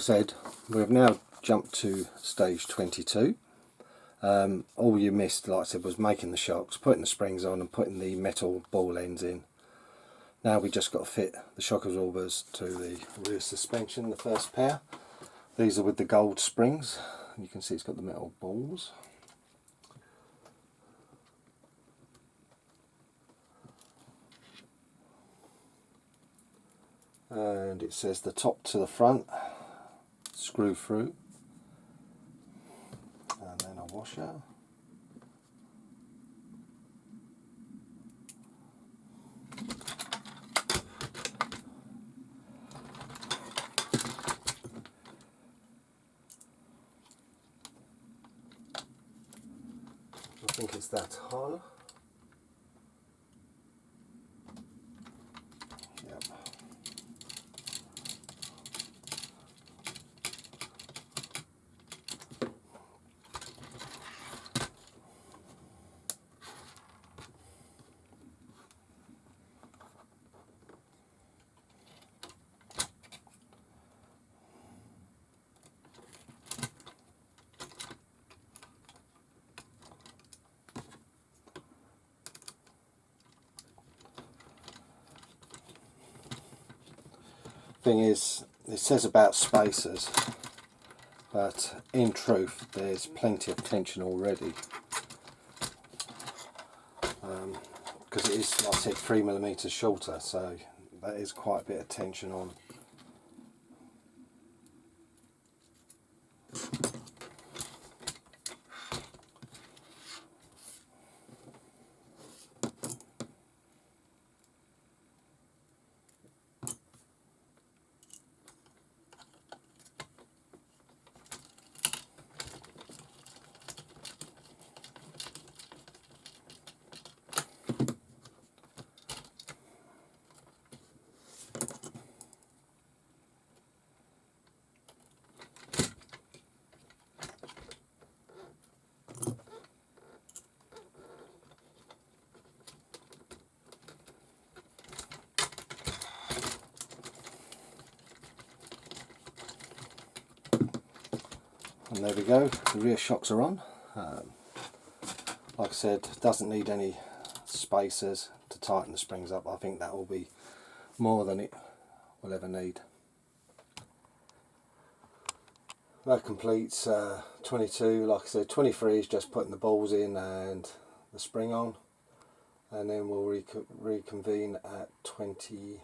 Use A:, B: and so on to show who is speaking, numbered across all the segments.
A: said, we've now jumped to stage 22. All you missed, like I said, was making the shocks, putting the springs on and putting the metal ball ends in. Now we just got to fit the shock absorbers to the rear suspension, the first pair. These are with the gold springs. You can see it's got the metal balls. And it says the top to the front, screw through, and then a washer. I think it's that hole. Yep. Thing is, it says about spacers, but in truth there's plenty of tension already, because it is, like I said, 3mm shorter, so that is quite a bit of tension on. And there we go, the rear shocks are on. Like I said, doesn't need any spacers to tighten the springs up. I think that will be more than it will ever need. That completes 22. Like I said, 23 is just putting the balls in and the spring on, and then we'll reconvene at 24.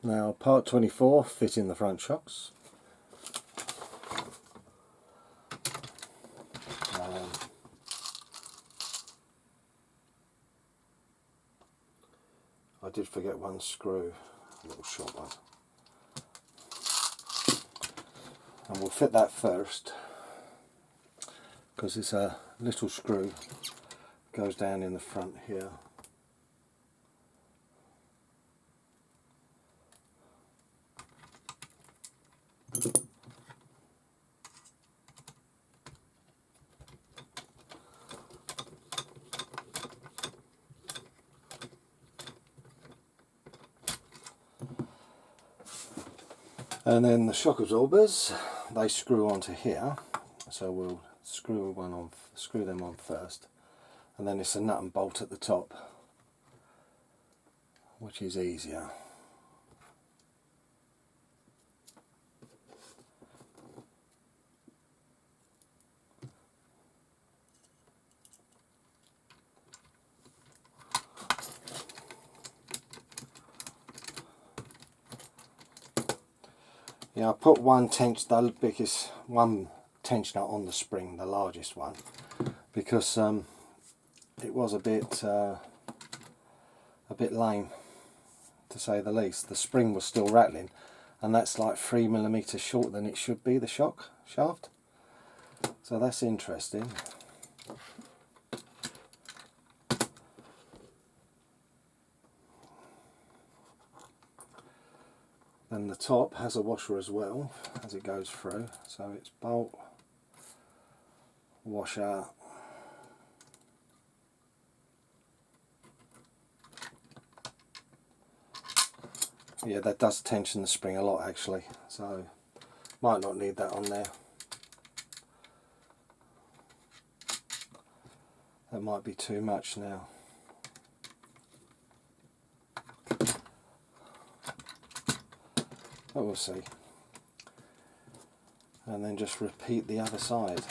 A: Now part 24, fitting the front shocks. I did forget one screw, a little short one, and we'll fit that first because it's a little screw, goes down in the front here. And then the shock absorbers, they screw onto here, so we'll screw them on first, and then it's a nut and bolt at the top, which is easier. Yeah, I put one tensioner on the spring, the largest one, because it was a bit lame, to say the least. The spring was still rattling, and that's like 3mm shorter than it should be, the shock shaft. So that's interesting. Then the top has a washer as well as it goes through, so it's bolt, washer, Yeah, that does tension the spring a lot actually, so might not need that on there. That might be too much now. But we'll see. And then just repeat the other side.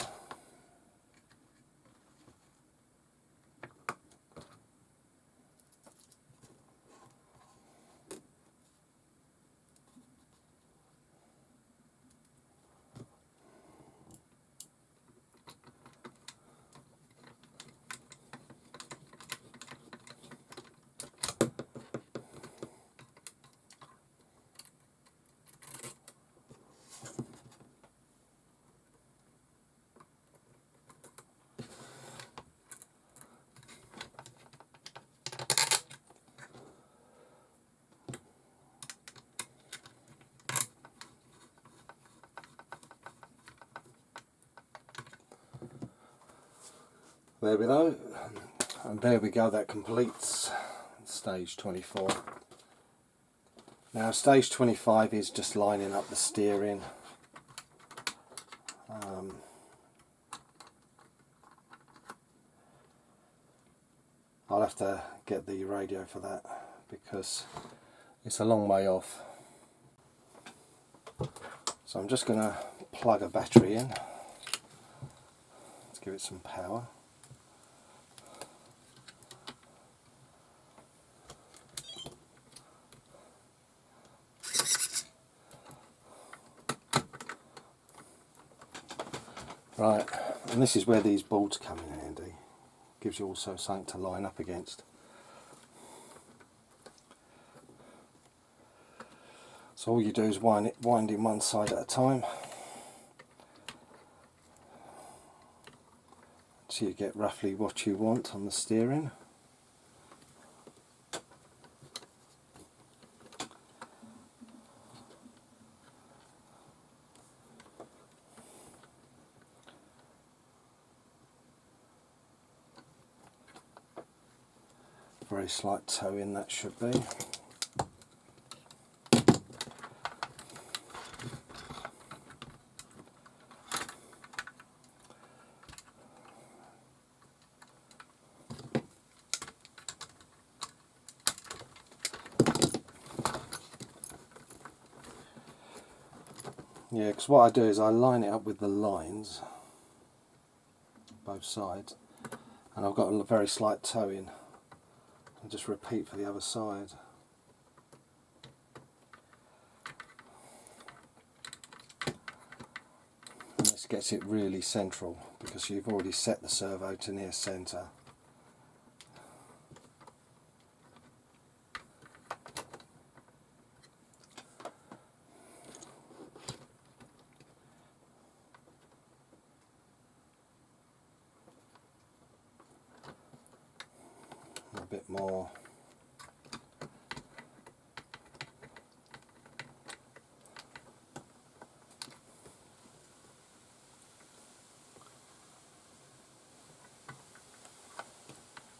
A: There we go, and there we go, that completes stage 24. Now stage 25 is just lining up the steering. I'll have to get the radio for that because it's a long way off. So I'm just going to plug a battery in. Let's give it some power. Right, and this is where these bolts come in handy. Gives you also something to line up against. So all you do is wind in one side at a time, so you get roughly what you want on the steering. Very slight toe in that should be. Yeah, because what I do is I line it up with the lines, both sides, and I've got a very slight toe in. And just repeat for the other side. And this gets it really central because you've already set the servo to near centre. A bit more.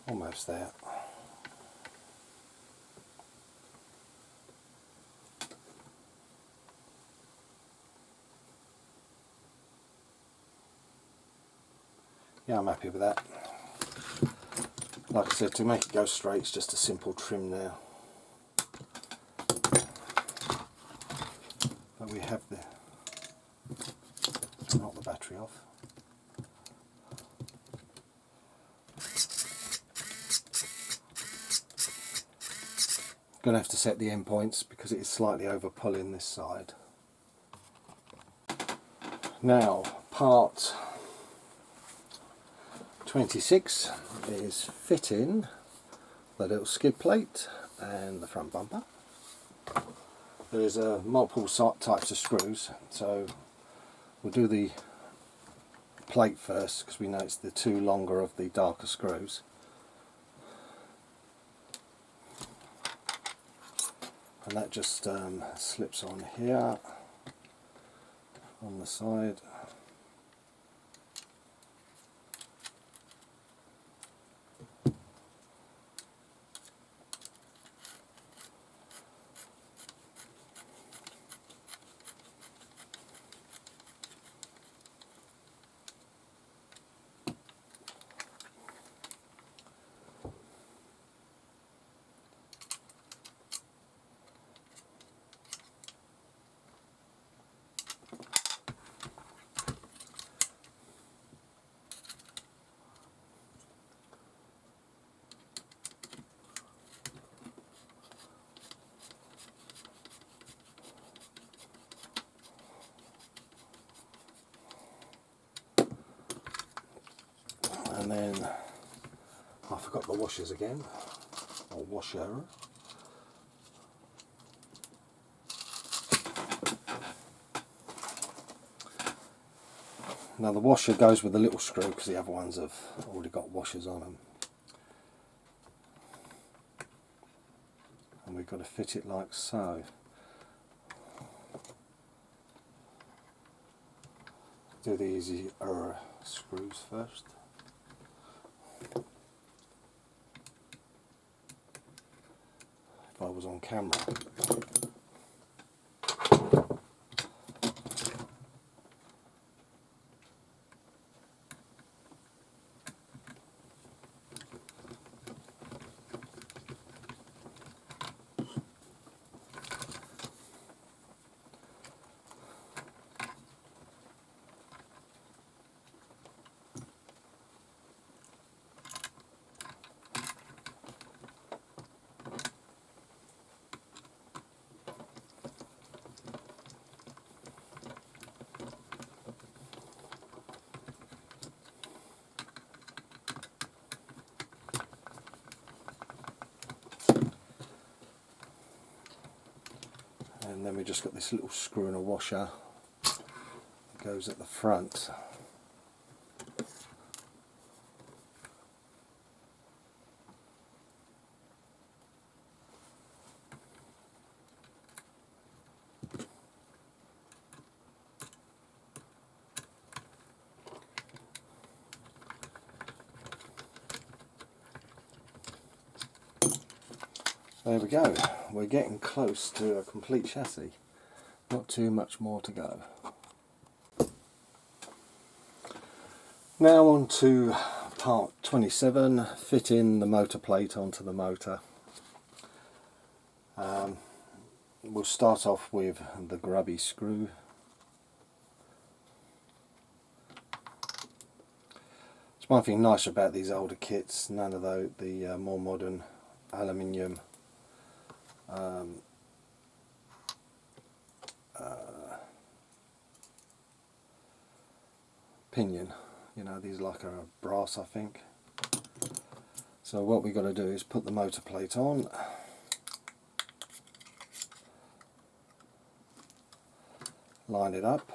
A: Almost there. Yeah, I'm happy with that. Like I said, to make it go straight, it's just a simple trim now. But we have the, knock the battery off. Going to have to set the end points because it is slightly over pulling this side. Now, part 26 is fitting the little skid plate and the front bumper. There's multiple types of screws, so we'll do the plate first because we know it's the two longer of the darker screws. And that just slips on here on the side. then I forgot the washers again, or washer. Now the washer goes with the little screw because the other ones have already got washers on them. And we've got to fit it like so. Do the easy screws first. If I was on camera. And then we just got this little screw and a washer that goes at the front. There we go, we're getting close to a complete chassis, not too much more to go. Now on to part 27, fitting the motor plate onto the motor. We'll start off with the grubby screw. There's one thing nice about these older kits, none of the more modern aluminium pinion, you know, these like are brass, I think. So what we've got to do is put the motor plate on, line it up,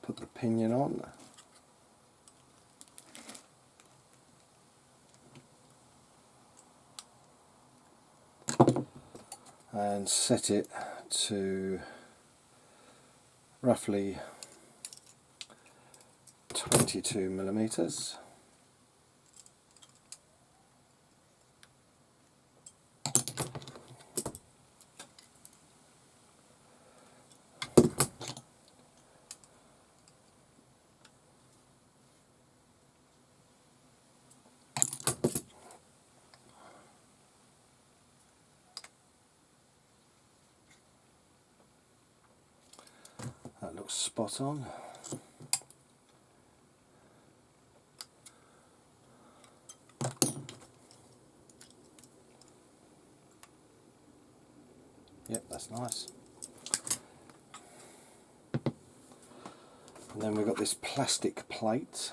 A: put the pinion on, and set it to roughly 22 millimeters. That looks spot on. Yep, that's nice. And then we've got this plastic plate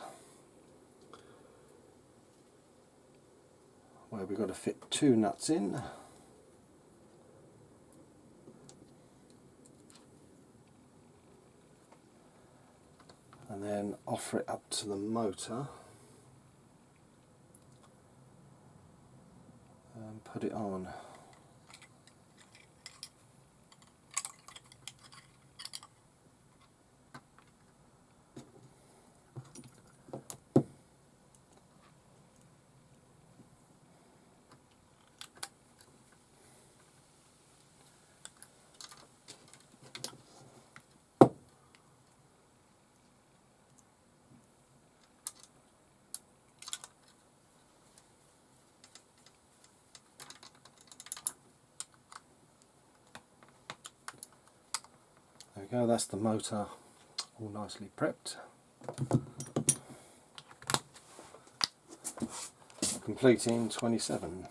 A: where we've got to fit 2 nuts in. And then offer it up to the motor and put it on. There we go, that's the motor all nicely prepped. Completing 27.